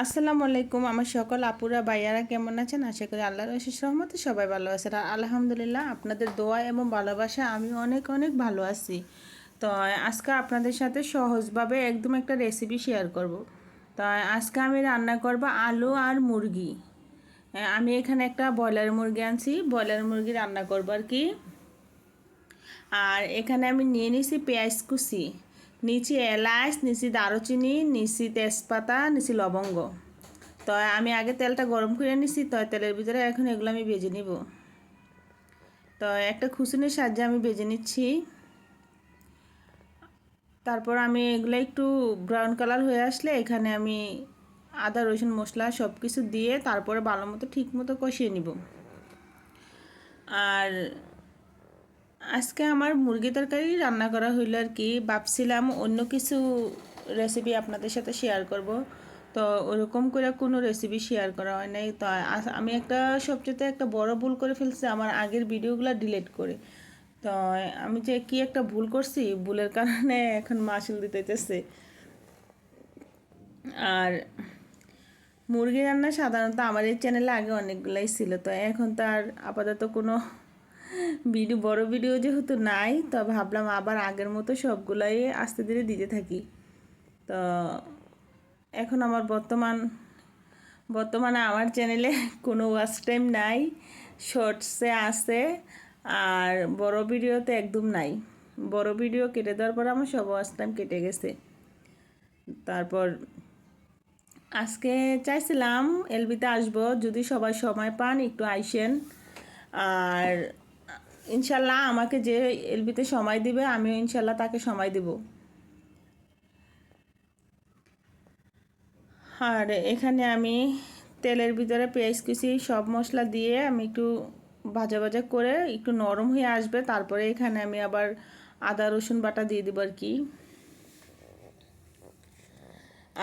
আসসালামু আলাইকুম আমার সকল আপুরা ভাইয়ারা কেমন আছেন? আশা করি আল্লাহর অশেষ রহমতে সবাই ভালো আছেন। আর আলহামদুলিল্লাহ আপনাদের দোয়া এবং ভালোবাসা আমি অনেক অনেক ভালো আছি। তো আজকে আপনাদের সাথে সহজভাবে একদম একটা রেসিপি শেয়ার করব। তো আজকে আমি রান্না করব আলু আর মুরগি। আমি এখানে একটা ব্রয়লার মুরগি আনছি, ব্রয়লার মুরগি রান্না করব আর কি। আর এখানে আমি নিয়ে নিছি পেঁয়াজ কুচি, নিচে এলাচ, নিচে দারুচিনি, নিচে তেজপাতা, নিচে লবঙ্গ। তো আমি আগে তেলটা গরম করে নিছি, তো তেলের ভিতরে এখন এগুলো আমি ভেজে নিব। তো একটা খুসুনির সাহায্যে আমি ভেজে নিচ্ছি। তারপর আমি এগুলো একটু ব্রাউন কালার হয়ে আসলে এখানে আমি আদা রসুন মশলা সব কিছু দিয়ে তারপরে ভালো মতো ঠিক মতো কষিয়ে নিব। আর আজকে আমার মুরগি তরকারি রান্না করা হইলো আর কি। ভাবছিলাম অন্য কিছু রেসিপি আপনাদের সাথে শেয়ার করব, তো ওরকম করে কোনো রেসিপি শেয়ার করা হয় নাই। তো আমি সবচেয়ে একটা বড় ভুল করে ফেলছি, আমার আগের ভিডিওগুলো ডিলিট করে। তো আমি যে কি একটা ভুল করছি, ভুলের কারণে এখন মাসুল দিতেছে। আর মুরগি রান্না সাধারণত আমার এই চ্যানেলে আগে অনেকগুলাই ছিল, তো এখন তার আপাতত কোনো বড় ভিডিও যেহেতু নাই, তো ভাবলাম আবার আগের মতো সবগুলাই আস্তে ধীরে দিতে থাকি। তো এখন আমার বর্তমানে আমার চ্যানেলে কোনো ওয়াচ টাইম নাই, শর্টসে আছে, আর বড় ভিডিওতে একদম নাই। বড় ভিডিও কেটে দেওয়ার পর আমার সব ওয়াচ টাইম কেটে গেছে। তারপর আজকে চাইছিলাম এলবিতে আসবো, যদি সবাই সময় পান একটু আইসেন। আর ইনশাল্লাহ আমাকে যে এলবিতে সময় দিবে আমিও ইনশাল্লাহ তাকে সময় দেব। আর এখানে আমি তেলের ভিতরে পেঁয়াজ কুচি সব মশলা দিয়ে আমি একটু ভাজা ভাজা করে একটু নরম হয়ে আসবে, তারপরে এখানে আমি আবার আদা রসুন বাটা দিয়ে দেবো আর কি।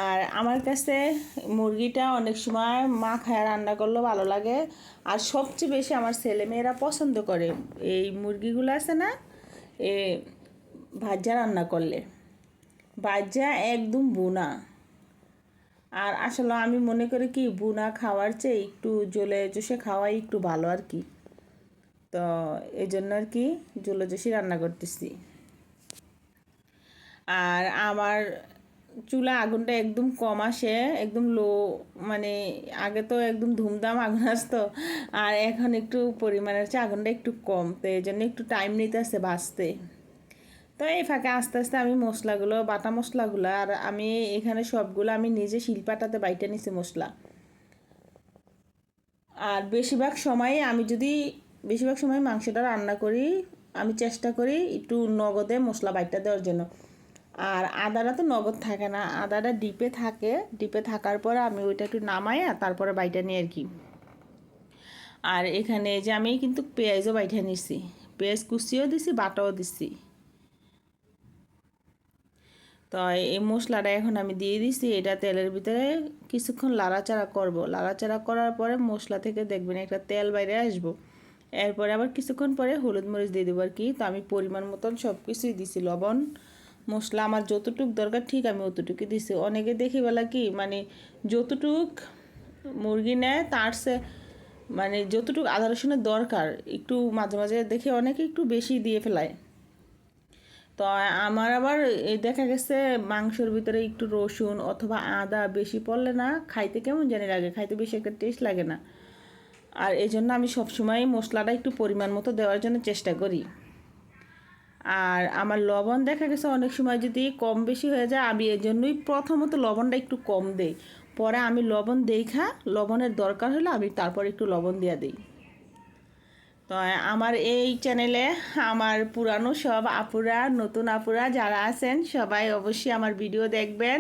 আর আমার কাছে মুরগিটা অনেক সময় মা খায় রান্না করলেও ভালো লাগে। আর সবচেয়ে বেশি আমার ছেলেমেয়েরা পছন্দ করে এই মুরগিগুলো আছে না, এ ভাজা রান্না করলে, ভাজা একদম বুনা। আর আসলে আমি মনে করি কি বুনা খাওয়ার চেয়ে একটু জলে জসে খাওয়াই একটু ভালো আর কি। তো এই জন্য আর কি জলে জসে রান্না করতেছি। আর আমার চুলা আগুনটা একদম কম আসে, একদম লো, মানে আগে তো একদম ধুমধাম আগুন আসতো, আর এখন একটু পরিমাণের চেয়ে আগুনটা একটু কম, তো এই জন্য একটু টাইম নিতে আসে ভাজতে। তো এই ফাঁকে আস্তে আস্তে আমি মশলাগুলো, বাটা মশলাগুলো, আর আমি এখানে সবগুলো আমি নিজে শিলপাটাতে বাইটে নিছি মশলা। আর বেশিরভাগ সময় মাংসটা রান্না করি, আমি চেষ্টা করি একটু নগদে মশলা বাইটা দেওয়ার জন্য। আর আদাটা তো নগদ থাকে না, আদাটা ডিপে থাকে, ডিপে থাকার পরে আমি ওইটা একটু নামাইয়া তারপরে বাইটা নিই আর কি। আর এখানে যে আমি কিন্তু পেঁয়াজও বাইটা নিছি, পেঁয়াজ কুচিও দিছি, বাটাও দিছি। তো এই মশলাটা এখন আমি দিয়ে দিছি, এটা তেলের ভিতরে কিছুক্ষণ লাড়াচাড়া করব। লাড়াচাড়া করার পরে মশলা থেকে দেখবেন একটা তেল বাইরে আসবো। এরপরে আবার কিছুক্ষণ পরে হলুদ মরিচ দিয়ে দেবো আর কি। তো আমি পরিমাণ মতন সব কিছুই দিছি, লবণ মশলা আমার যতটুক দরকার ঠিক আমি অতটুকুই দিছি। অনেকে দেখি বলা কি মানে যতটুক মুরগি নেয় তার সে মানে যতটুকু আদা রসুনের দরকার একটু মাঝে মাঝে দেখি অনেকে একটু বেশি দিয়ে ফেলায়। তো আমার আবার এই দেখা গেছে মাংসের ভিতরে একটু রসুন অথবা আদা বেশি পড়লে না খাইতে কেমন জানি লাগে, খাইতে বেশি একটা টেস্ট লাগে না। আর এই জন্য আমি সবসময় মশলাটা একটু পরিমাণ মতো দেওয়ার জন্য চেষ্টা করি। আর আমার লবণ দেখা গেছে অনেক সময় যদি কম বেশি হয়ে যায়, আমি এই জন্যই প্রথমত লবণটা একটু কম দেই, পরে আমি লবণ দেখা লবণের দরকার হলে আমি তারপর একটু লবণ দিয়ে দিই। তো আমার এই চ্যানেলে আমার পুরানো সব আপুরা, নতুন আপুরা যারা আছেন সবাই অবশ্যই আমার ভিডিও দেখবেন।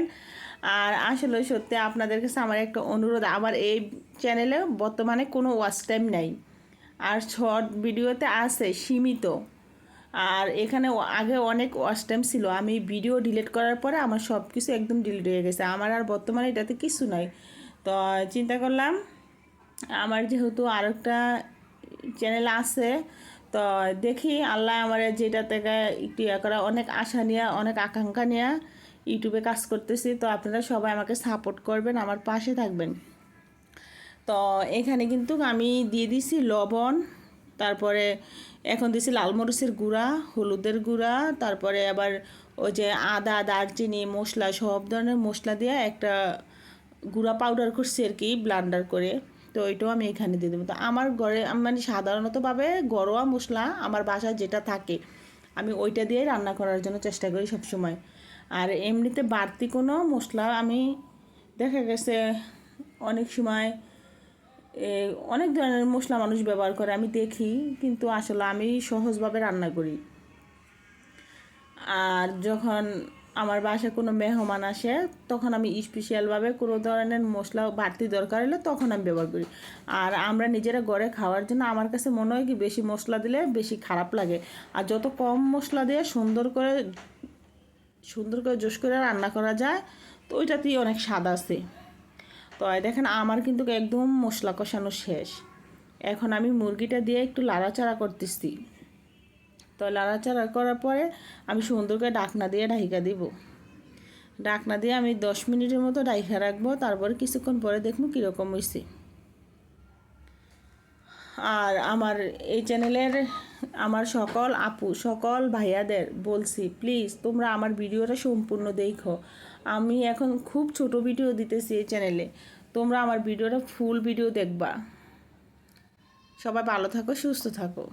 আর আসলে সত্যি আপনাদের কাছে আমার একটা অনুরোধ, আমার এই চ্যানেলে বর্তমানে কোনো ওয়াচ টাইম নেই, আর শর্ট ভিডিওতে আছে সীমিত। আর এখানে আগে অনেক ওয়াচ টাইম ছিল, আমি ভিডিও ডিলিট করার পরে আমার সব কিছু একদম ডিলিট হয়ে গেছে, আমার আর বর্তমানে এটাতে কিছু নাই। তো চিন্তা করলাম আমার যেহেতু আরেকটা চ্যানেল আছে, তো দেখি আল্লাহ আমার যেটা থেকে একটু ইয়ে করা, অনেক আশা নিয়ে অনেক আকাঙ্ক্ষা নিয়ে ইউটিউবে কাজ করতেছি, তো আপনারা সবাই আমাকে সাপোর্ট করবেন, আমার পাশে থাকবেন। তো এখানে কিন্তু আমি দিয়ে দিছি লবণ, তারপরে এখন দিছি লাল মরিচের গুঁড়া, হলুদের গুঁড়া, তারপরে আবার ওই যে আদা, দারচিনি, মশলা, সব ধরনের মশলা দিয়ে একটা গুঁড়া পাউডার করছি আর কি, ব্লান্ডার করে। তো ওইটাও আমি এখানে দিয়ে দেবো। তো আমার ঘরে মানে সাধারণতভাবে ঘরোয়া মশলা আমার বাসায় যেটা থাকে আমি ওইটা দিয়ে রান্না করার জন্য চেষ্টা করি সবসময়। আর এমনিতে বাড়তি কোনো মশলা আমি দেখা গেছে অনেক সময় অনেক ধরনের মশলা মানুষ ব্যবহার করে আমি দেখি, কিন্তু আসলে আমি সহজভাবে রান্না করি। আর যখন আমার বাসায় কোনো মেহমান আসে তখন আমি স্পেশালভাবে কোনো ধরনের মশলা বাড়তি দরকার হলে তখন আমি ব্যবহার করি। আর আমরা নিজেরা ঘরে খাওয়ার জন্য আমার কাছে মনে হয় কি বেশি মশলা দিলে বেশি খারাপ লাগে, আর যত কম মশলা দিয়ে সুন্দর করে জোশ করে রান্না করা যায় তো ওইটাতেই অনেক স্বাদ আছে। তো দেখেন আমার কিন্তু একদম মশলা কষানো শেষ। এখন আমি মুরগিটা দিয়ে একটু লাড়াচাড়া করতেছি। তো লাড়াচাড়া করার পরে আমি সুন্দর করে ঢাকনা দিয়ে ঢাইকা দিব। ঢাকনা দিয়ে আমি 10 মিনিটের মতো ঢাইকা রাখবো, তারপরে কিছুক্ষণ পরে দেখবো কীরকম হয়েছে। আর আমার এই চ্যানেলের আমার সকল আপু, সকল ভাইয়াদের বলছি প্লিজ তোমরা আমার ভিডিওটা সম্পূর্ণ দেখো। আমি এখন খুব ছোট ভিডিও দিতেছি এই চ্যানেলে, তোমরা আমার ভিডিওটা ফুল ভিডিও দেখবা। সবাই ভালো থাকো, সুস্থ থাকো।